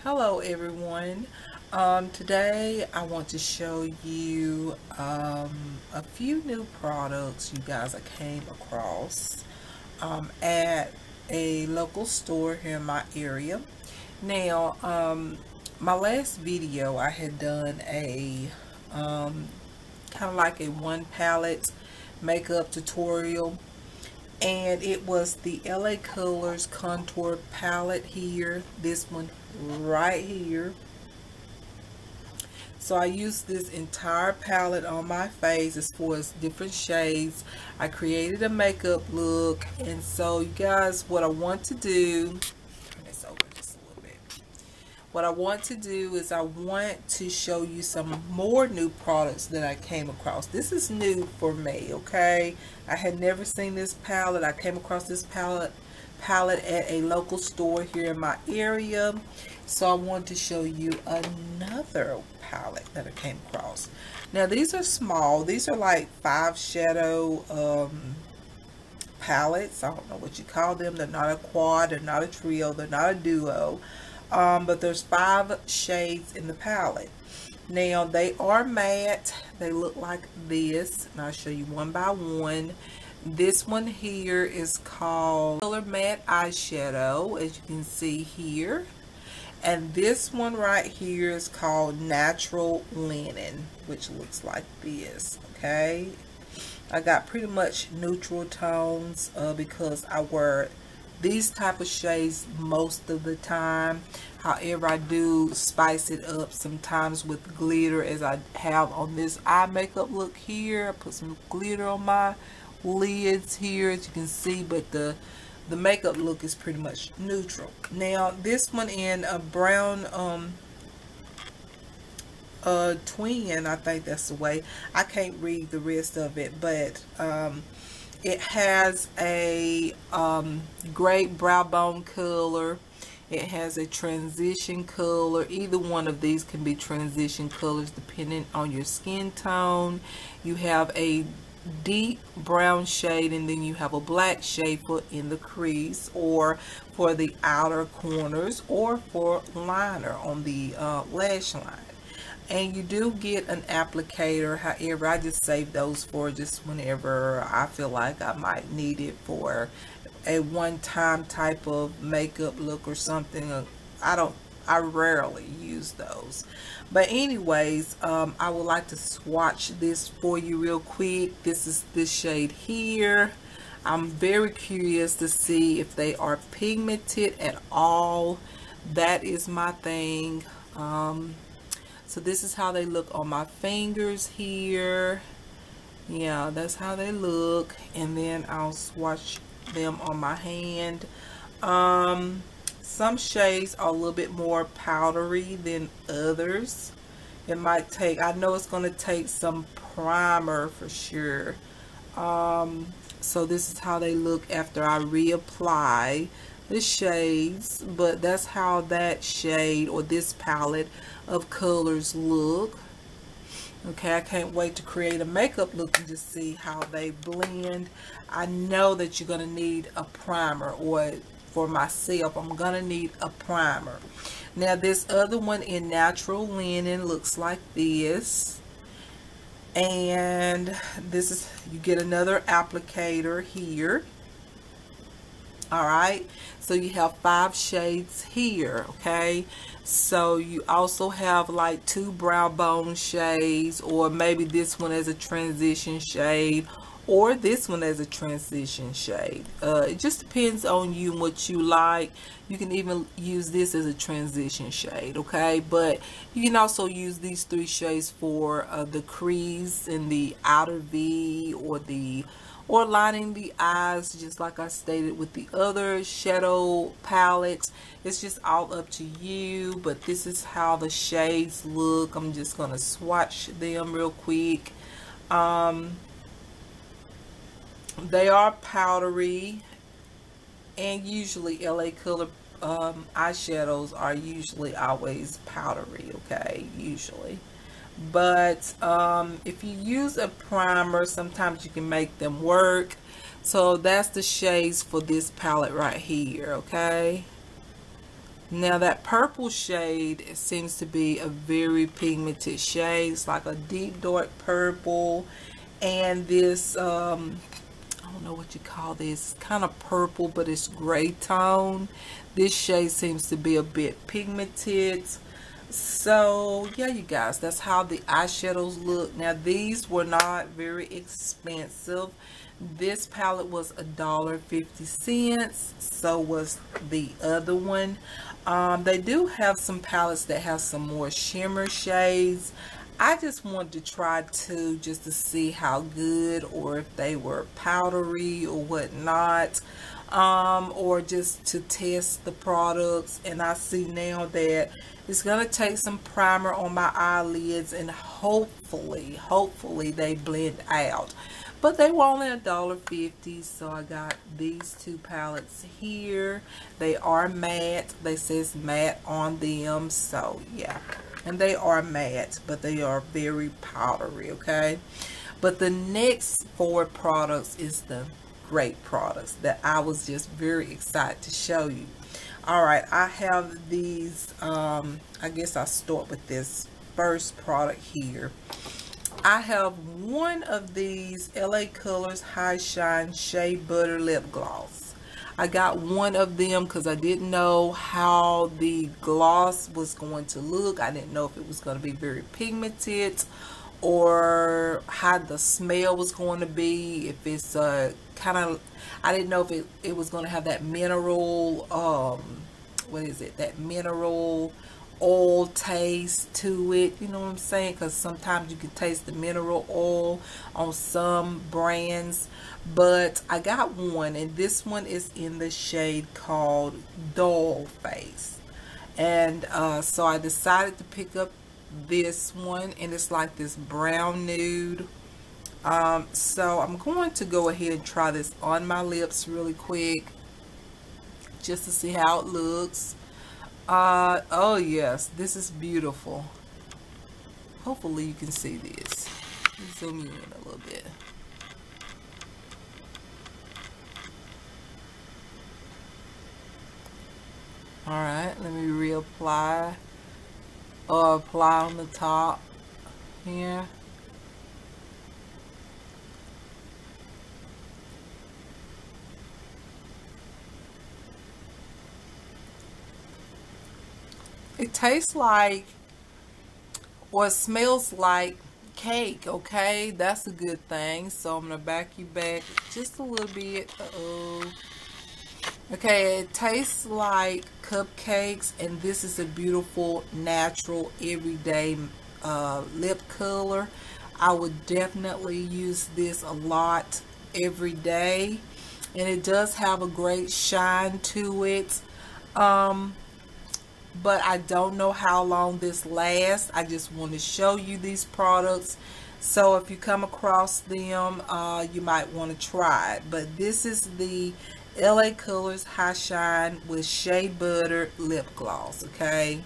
Hello everyone. Today I want to show you a few new products you guys I came across at a local store here in my area. Now, my last video I had done a kind of like a one palette makeup tutorial, and it was the LA Colors contour palette here, this one right here. So I used this entire palette on my face as far as different shades. I created a makeup look, and so you guys, what I want to do, turn this over just a little bit. What I want to do is I want to show you some more new products that I came across. This is new for me, okay? I had never seen this palette. I came across this palette at a local store here in my area. So I want to show you another palette that I came across. Now these are small. These are like 5 shadow palettes. I don't know what you call them. They're not a quad, they're not a trio, they're not a duo. But there's 5 shades in the palette. Now they are matte. They look like this, and I'll show you one by one. This one here is called Color Matte Eyeshadow, as you can see here. And this one right here is called Natural Linen, which looks like this, okay? I got pretty much neutral tones because I wear these type of shades most of the time. However, I do spice it up sometimes with glitter, as I have on this eye makeup look here. I put some glitter on my lids here, as you can see, but the makeup look is pretty much neutral. Now this one in a brown twin, I think that's the way. I can't read the rest of it, but it has a great brow bone color. It has a transition color. Either one of these can be transition colors depending on your skin tone. You have a deep brown shade, and then you have a black shade for in the crease, or for the outer corners, or for liner on the lash line. And you do get an applicator. However, I just save those for just whenever I feel like I might need it for a one-time type of makeup look or something. I rarely use those. But anyways, I would like to swatch this for you real quick. This is this shade here. I'm very curious to see if they are pigmented at all. That is my thing. So this is how they look on my fingers here. Yeah, that's how they look. And then I'll swatch them on my hand. Some shades are a little bit more powdery than others. It might take, I know it's going to take some primer for sure. So this is how they look after I reapply the shades, but that's how that shade or this palette of colors look. Okay, I can't wait to create a makeup look and just see how they blend. I know that you're going to need a primer, or for myself, I'm going to need a primer. Now this other one in Natural Linen looks like this. And this is, you get another applicator here. Alright, so you have 5 shades here, okay? So you also have like 2 brow bone shades, or maybe this one as a transition shade, or this one as a transition shade. It just depends on you and what you like. You can even use this as a transition shade, okay? But you can also use these 3 shades for the crease and the outer V, or lining the eyes, just like I stated with the other shadow palettes. It's just all up to you, but this is how the shades look. I'm just going to swatch them real quick. They are powdery, and usually LA Color eyeshadows are usually always powdery, okay, usually. But if you use a primer, sometimes you can make them work. So that's the shades for this palette right here, okay? Now that purple shade, it seems to be a very pigmented shade. It's like a deep dark purple. And this, I don't know what you call this. It's kind of purple, but it's gray tone. This shade seems to be a bit pigmented. So yeah, you guys, that's how the eyeshadows look. Now these were not very expensive. This palette was $1.50. So was the other one. They do have some palettes that have some more shimmer shades. I just wanted to try two just to see how good, or if they were powdery or whatnot, or just to test the products. And I see now that it's going to take some primer on my eyelids, and hopefully they blend out. But they were only $1.50, so I got these two palettes here. They are matte. They says matte on them, so yeah. And they are matte, but they are very powdery, okay? But the next four products is the great products that I was just very excited to show you. All right, I have these, I guess I'll start with this first product here. I have one of these LA Colors High Shine Shea Butter Lip Gloss. I got one of them because I didn't know how the gloss was going to look. I didn't know if it was going to be very pigmented or how the smell was going to be. If it's kind of, I didn't know if it was going to have that mineral, what is it? That mineral oil taste to it, you know what I'm saying? Because sometimes you can taste the mineral oil on some brands. But I got one, and this one is in the shade called Doll Face. And so I decided to pick up this one, and it's like this brown nude. So I'm going to go ahead and try this on my lips really quick just to see how it looks. Oh yes, this is beautiful. Hopefully you can see this. Let me zoom you in a little bit. Alright, let me reapply. Or apply on the top here. It tastes like, or it smells like cake, okay? That's a good thing. So I'm going to back you back just a little bit. Uh-oh. Okay, it tastes like cupcakes, and this is a beautiful, natural, everyday lip color. I would definitely use this a lot every day, and it does have a great shine to it. But I don't know how long this lasts. I just want to show you these products. So if you come across them, you might want to try it. But this is the LA Colors High Shine with Shea Butter Lip Gloss, okay?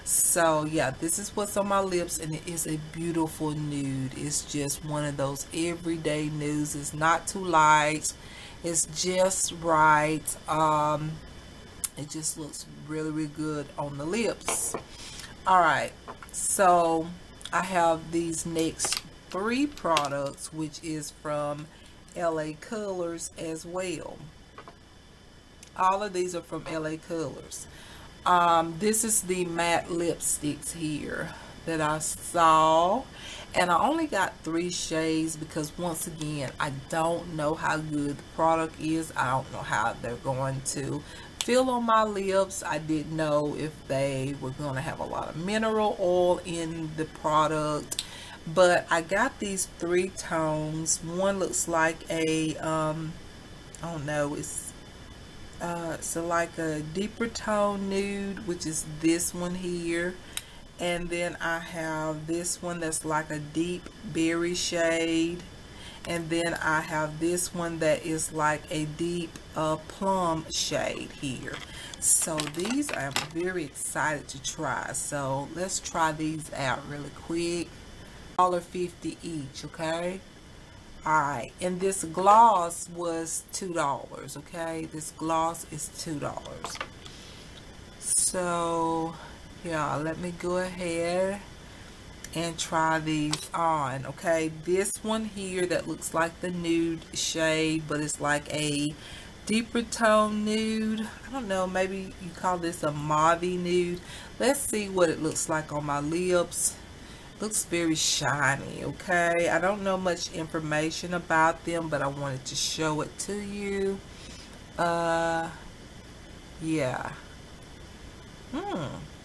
So yeah, this is what's on my lips, and it is a beautiful nude. It's just one of those everyday nudes. It's not too light. It's just right. It just looks really, really good on the lips. Alright, so I have these next three products, which is from LA Colors as well. All of these are from LA Colors. This is the matte lipsticks here that I saw, and I only got 3 shades because, once again, I don't know how good the product is. I don't know how they're going to feel on my lips. I didn't know if they were going to have a lot of mineral oil in the product, but I got these 3 tones. One looks like a I don't know, it's so like a deeper tone nude, which is this one here. And then I have this one that's like a deep berry shade. And then I have this one that is like a deep plum shade here. So these I'm very excited to try. So let's try these out really quick. $1.50 each, okay? Alright, and this gloss was $2, okay? This gloss is $2. So yeah, let me go ahead and try these on. Okay, this one here that looks like the nude shade, but it's like a deeper tone nude. I don't know, maybe you call this a mauve nude. Let's see what it looks like on my lips. Looks very shiny. Okay, I don't know much information about them, but I wanted to show it to you. Yeah.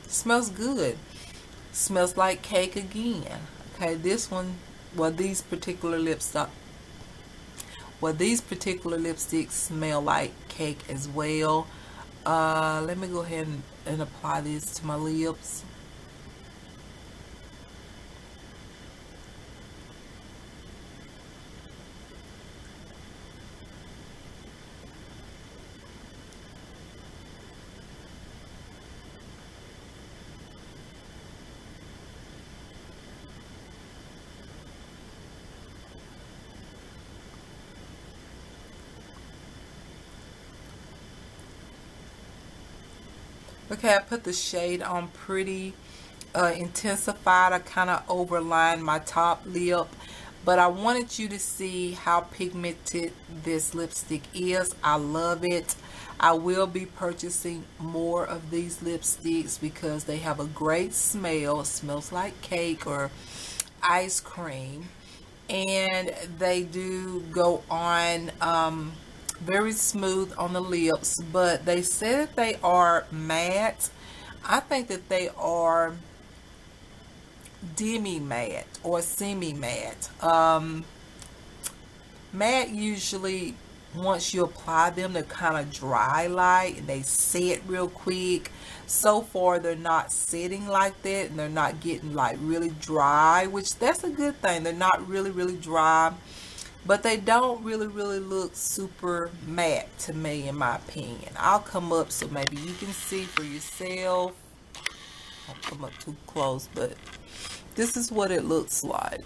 Smells good. Smells like cake again. Okay, this one, well, these particular lipsticks smell like cake as well. Let me go ahead and apply this to my lips. Okay, I put the shade on pretty intensified. I kind of overlined my top lip, but I wanted you to see how pigmented this lipstick is. I love it. I will be purchasing more of these lipsticks because they have a great smell. It smells like cake or ice cream, and they do go on very smooth on the lips, but they said that they are matte. I think that they are demi matte or semi matte. Matte usually, once you apply them, they're kind of dry like, and they set real quick. So far they're not setting like that, and they're not getting like really dry, which that's a good thing. They're not really dry, but they don't really look super matte to me, in my opinion. I'll come up so maybe you can see for yourself. I'll come up too close, but this is what it looks like.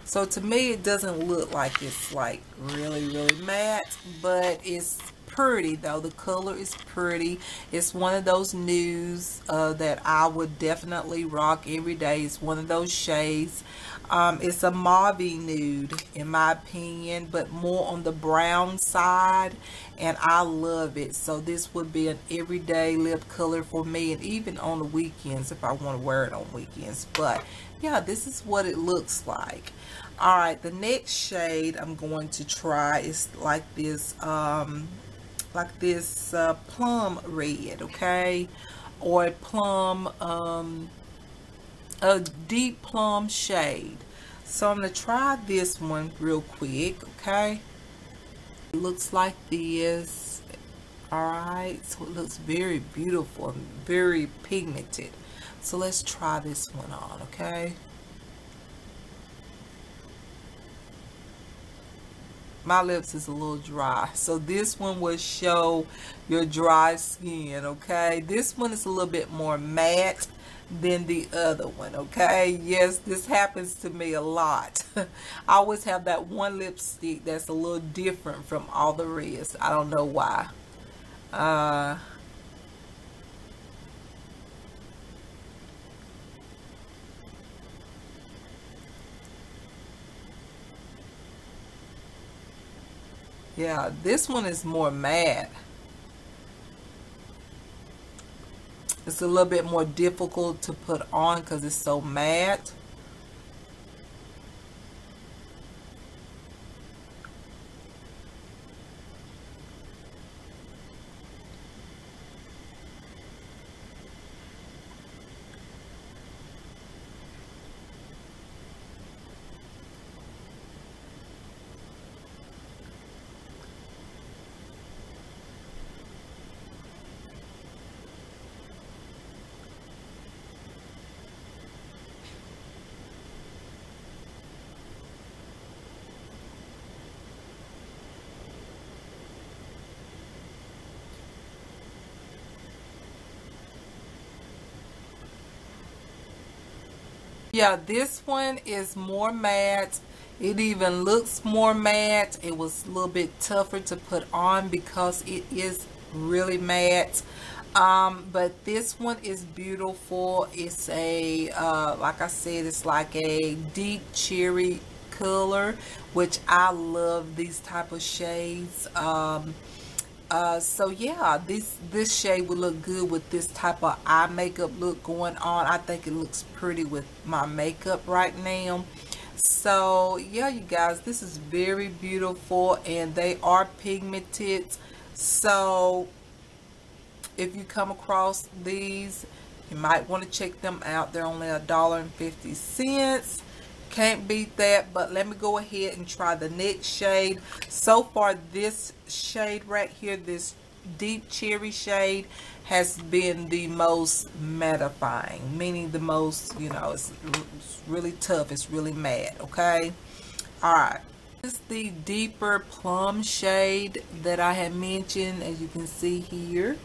So to me, it doesn't look like it's like really matte, but it's pretty though. The color is pretty. It's one of those nudes that I would definitely rock every day. It's one of those shades. It's a mauve nude in my opinion, but more on the brown side, and I love it. So this would be an everyday lip color for me, and even on the weekends if I want to wear it on weekends. But yeah, this is what it looks like. All right, the next shade I'm going to try is like this plum red, okay, or a deep plum shade. So I'm going to try this one real quick, okay. It looks like this. All right, so it looks very beautiful and very pigmented. So let's try this one on, okay. My lips is a little dry, so this one will show your dry skin, okay. This one is a little bit more matte than the other one, okay. Yes, this happens to me a lot. I always have that one lipstick that's a little different from all the rest. I don't know why. Yeah, this one is more matte. It's a little bit more difficult to put on because it's so matte. Yeah, this one is more matte. It even looks more matte. It was a little bit tougher to put on because it is really matte. But this one is beautiful. It's a like I said, it's like a deep cherry color, which I love these type of shades. So yeah, this shade would look good with this type of eye makeup look going on. I think it looks pretty with my makeup right now. So yeah, you guys, this is very beautiful, and they are pigmented. So if you come across these, you might want to check them out. They're only $1.50. Can't beat that. But let me go ahead and try the next shade. So far, this shade right here, this deep cherry shade, has been the most mattifying, meaning the most, you know, it's really tough, it's really matte. Okay, all right, this is the deeper plum shade that I had mentioned, as you can see here.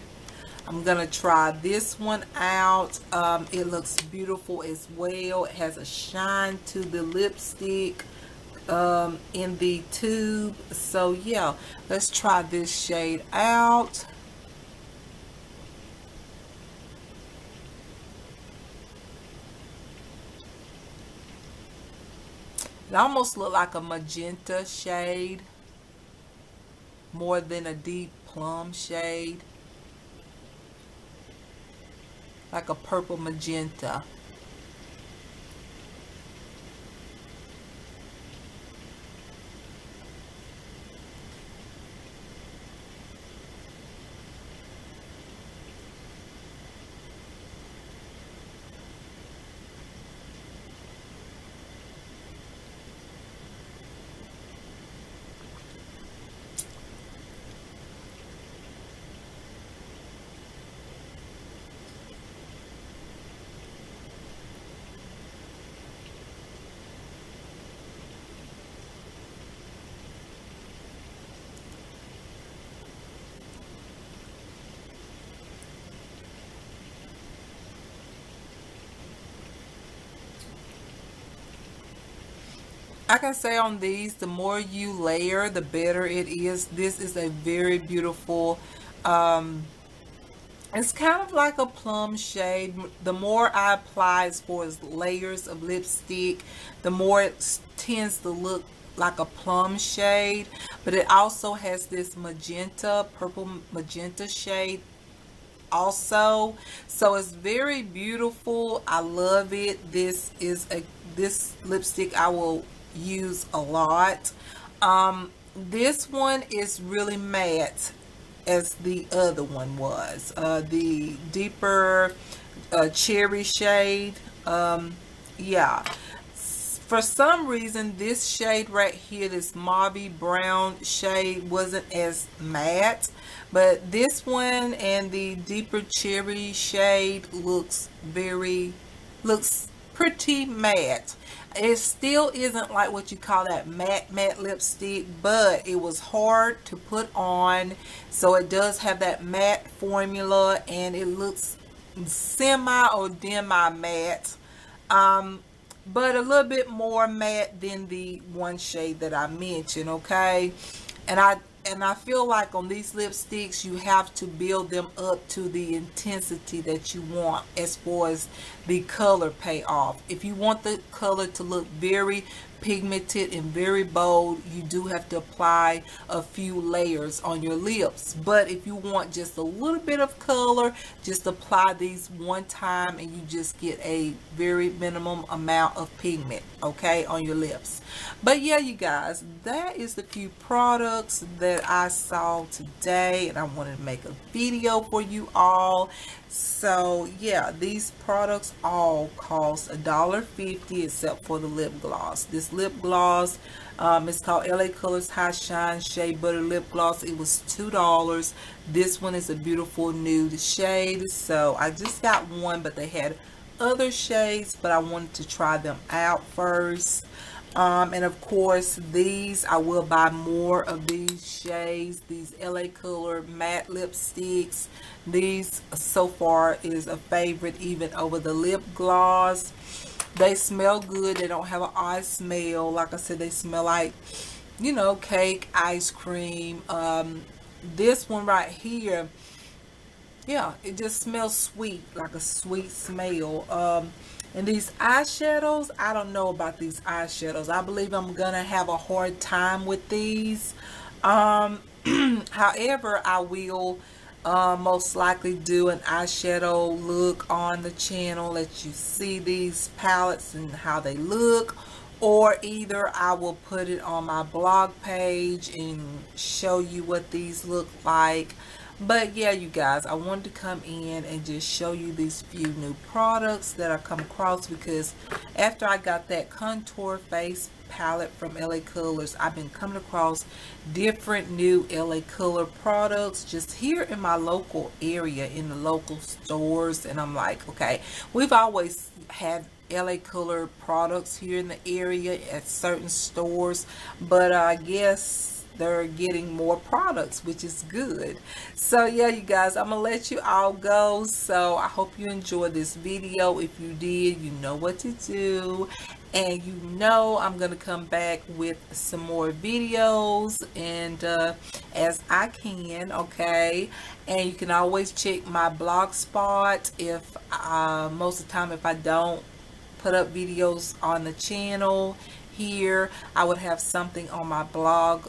I'm gonna try this one out. It looks beautiful as well. It has a shine to the lipstick in the tube. So yeah, let's try this shade out. It almost looked like a magenta shade more than a deep plum shade, like a purple magenta. I can say on these, the more you layer, the better it is. This is a very beautiful, it's kind of like a plum shade. The more I apply as far as layers of lipstick, the more it tends to look like a plum shade. But it also has this magenta, purple magenta shade also. So it's very beautiful. I love it. This lipstick I will use a lot. This one is really matte as the other one was. The deeper cherry shade. Yeah. For some reason, this shade right here, this mauve brown shade, wasn't as matte. But this one and the deeper cherry shade looks pretty matte. It still isn't like what you call that matte lipstick, but it was hard to put on. So it does have that matte formula, and it looks semi or demi matte. But a little bit more matte than the one shade that I mentioned. Okay, and I feel like on these lipsticks you have to build them up to the intensity that you want as far as the color payoff. If you want the color to look very pigmented and very bold, you do have to apply a few layers on your lips. But if you want just a little bit of color, just apply these one time and you just get a very minimum amount of pigment, okay, on your lips. But yeah, you guys, that is the few products that I saw today, and I wanted to make a video for you all. So yeah, these products all cost $1.50 except for the lip gloss. This lip gloss is called LA Colors High Shine Shea Butter Lip Gloss. It was $2. This one is a beautiful nude shade. So I just got one, but they had other shades, but I wanted to try them out first. And of course, these, I will buy more of these shades, these LA Color matte lipsticks. These so far is a favorite even over the lip gloss. They smell good. They don't have an odd smell. Like I said, they smell like, you know, cake, ice cream. This one right here, yeah, it just smells sweet, like a sweet smell. And these eyeshadows, I don't know about these eyeshadows. I believe I'm gonna have a hard time with these. Um, However, I will most likely do an eyeshadow look on the channel, let you see these palettes and how they look, or either I will put it on my blog page and show you what these look like. But yeah, you guys, I wanted to come in and just show you these few new products that I come across, because after I got that contour face palette from LA Colors, I've been coming across different new LA Color products just here in my local area, in the local stores. And I'm like, okay, we've always had LA Color products here in the area at certain stores, but I guess they're getting more products, which is good. So yeah, you guys, I'm gonna let you all go. So I hope you enjoyed this video. If you did, you know what to do, and you know I'm gonna come back with some more videos and as I can, okay? And you can always check my blog spot if most of the time if I don't put up videos on the channel here, I would have something on my blog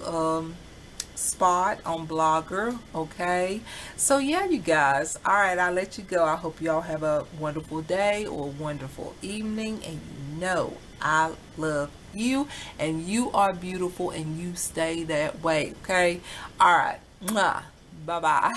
spot on Blogger. Okay, so yeah, you guys, all right, I'll let you go. I hope you all have a wonderful day or wonderful evening, and you know I love you, and you are beautiful, and you stay that way. Okay, all right, bye bye.